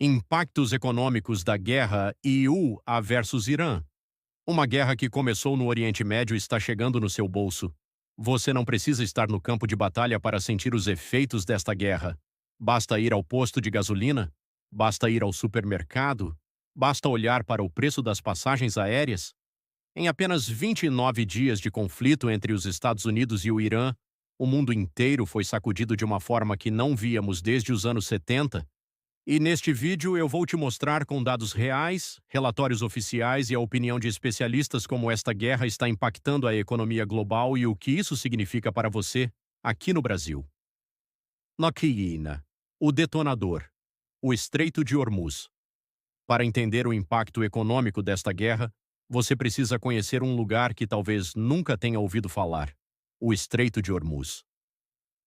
Impactos econômicos da guerra EU versus Irã. Uma guerra que começou no Oriente Médio está chegando no seu bolso. Você não precisa estar no campo de batalha para sentir os efeitos desta guerra. Basta ir ao posto de gasolina, basta ir ao supermercado, basta olhar para o preço das passagens aéreas. Em apenas 29 dias de conflito entre os Estados Unidos e o Irã, o mundo inteiro foi sacudido de uma forma que não víamos desde os anos 70. E neste vídeo eu vou te mostrar com dados reais, relatórios oficiais e a opinião de especialistas como esta guerra está impactando a economia global e o que isso significa para você, aqui no Brasil. Nokiina, o detonador, o Estreito de Hormuz. Para entender o impacto econômico desta guerra, você precisa conhecer um lugar que talvez nunca tenha ouvido falar: o Estreito de Hormuz.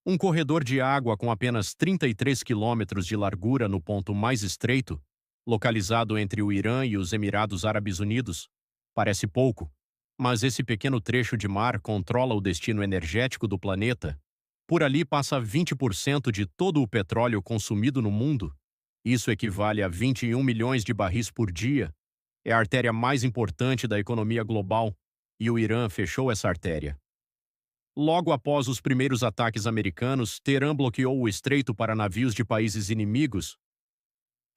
Um corredor de água com apenas 33 quilômetros de largura no ponto mais estreito, localizado entre o Irã e os Emirados Árabes Unidos. Parece pouco, mas esse pequeno trecho de mar controla o destino energético do planeta. Por ali passa 20% de todo o petróleo consumido no mundo. Isso equivale a 21 milhões de barris por dia. É a artéria mais importante da economia global, e o Irã fechou essa artéria. Logo após os primeiros ataques americanos, Teherã bloqueou o estreito para navios de países inimigos.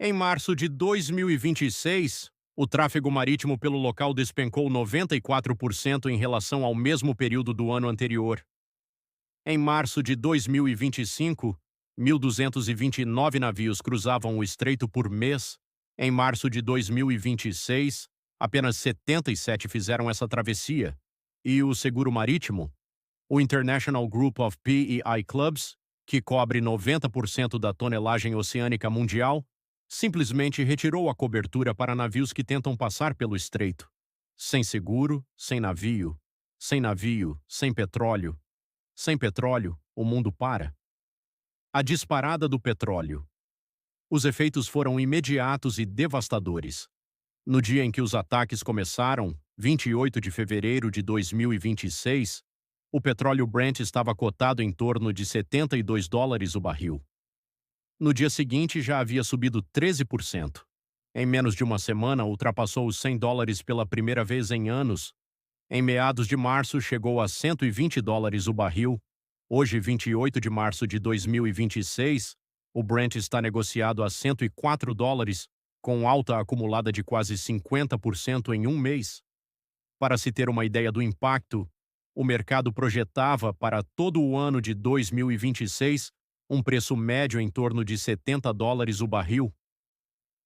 Em março de 2026, o tráfego marítimo pelo local despencou 94% em relação ao mesmo período do ano anterior. Em março de 2025, 1.229 navios cruzavam o estreito por mês. Em março de 2026, apenas 77 fizeram essa travessia. E o seguro marítimo? O International Group of PEI Clubs, que cobre 90% da tonelagem oceânica mundial, simplesmente retirou a cobertura para navios que tentam passar pelo estreito. Sem seguro, sem navio. Sem navio, sem petróleo. Sem petróleo, o mundo para. A disparada do petróleo. Os efeitos foram imediatos e devastadores. No dia em que os ataques começaram, 28 de fevereiro de 2026, o petróleo Brent estava cotado em torno de $72 o barril. No dia seguinte já havia subido 13%. Em menos de uma semana ultrapassou os $100 pela primeira vez em anos. Em meados de março chegou a $120 o barril. Hoje, 28 de março de 2026, o Brent está negociado a $104, com alta acumulada de quase 50% em um mês. Para se ter uma ideia do impacto, o mercado projetava para todo o ano de 2026 um preço médio em torno de $70 o barril.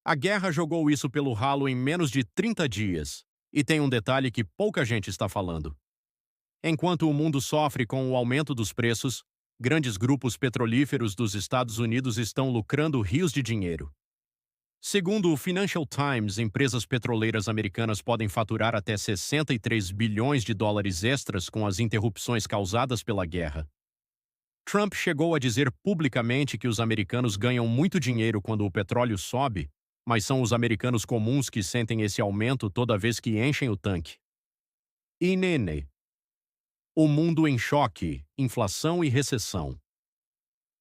A guerra jogou isso pelo ralo em menos de 30 dias. E tem um detalhe que pouca gente está falando. Enquanto o mundo sofre com o aumento dos preços, grandes grupos petrolíferos dos Estados Unidos estão lucrando rios de dinheiro. Segundo o Financial Times, empresas petroleiras americanas podem faturar até $63 bilhões extras com as interrupções causadas pela guerra. Trump chegou a dizer publicamente que os americanos ganham muito dinheiro quando o petróleo sobe, mas são os americanos comuns que sentem esse aumento toda vez que enchem o tanque. INN. O mundo em choque, inflação e recessão.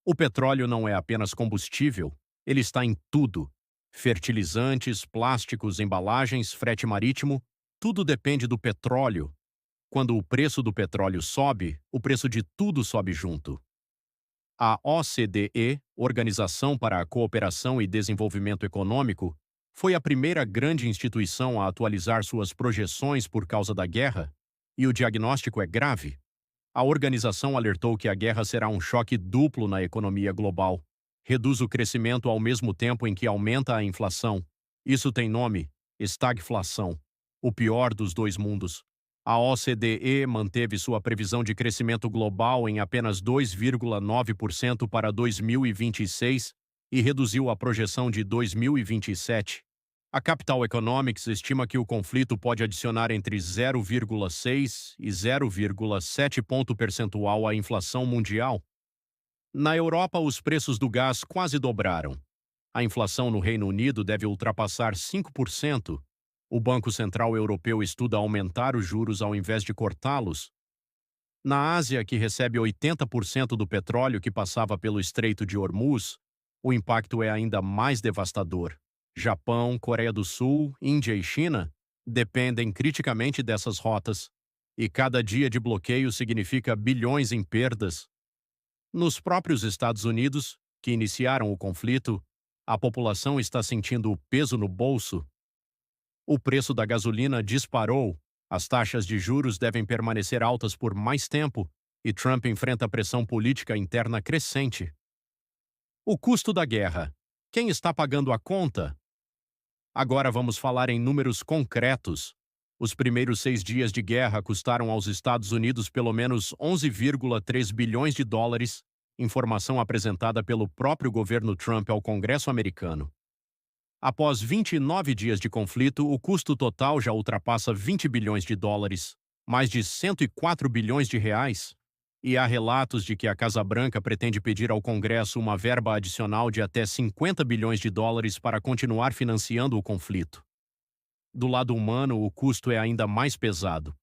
O petróleo não é apenas combustível, ele está em tudo. Fertilizantes, plásticos, embalagens, frete marítimo, tudo depende do petróleo. Quando o preço do petróleo sobe, o preço de tudo sobe junto. A OCDE, Organização para a Cooperação e Desenvolvimento Econômico, foi a primeira grande instituição a atualizar suas projeções por causa da guerra, e o diagnóstico é grave. A organização alertou que a guerra será um choque duplo na economia global. Reduz o crescimento ao mesmo tempo em que aumenta a inflação. Isso tem nome: estagflação, o pior dos dois mundos. A OCDE manteve sua previsão de crescimento global em apenas 2,9% para 2026 e reduziu a projeção de 2027. A Capital Economics estima que o conflito pode adicionar entre 0,6 e 0,7 ponto percentual à inflação mundial. Na Europa, os preços do gás quase dobraram. A inflação no Reino Unido deve ultrapassar 5%. O Banco Central Europeu estuda aumentar os juros ao invés de cortá-los. Na Ásia, que recebe 80% do petróleo que passava pelo Estreito de Hormuz, o impacto é ainda mais devastador. Japão, Coreia do Sul, Índia e China dependem criticamente dessas rotas, e cada dia de bloqueio significa bilhões em perdas. Nos próprios Estados Unidos, que iniciaram o conflito, a população está sentindo o peso no bolso. O preço da gasolina disparou, as taxas de juros devem permanecer altas por mais tempo e Trump enfrenta pressão política interna crescente. O custo da guerra. Quem está pagando a conta? Agora vamos falar em números concretos. Os primeiros 6 dias de guerra custaram aos Estados Unidos pelo menos 11,3 bilhões de dólares, informação apresentada pelo próprio governo Trump ao Congresso americano. Após 29 dias de conflito, o custo total já ultrapassa 20 bilhões de dólares, mais de 104 bilhões de reais. E há relatos de que a Casa Branca pretende pedir ao Congresso uma verba adicional de até 50 bilhões de dólares para continuar financiando o conflito. Do lado humano, o custo é ainda mais pesado.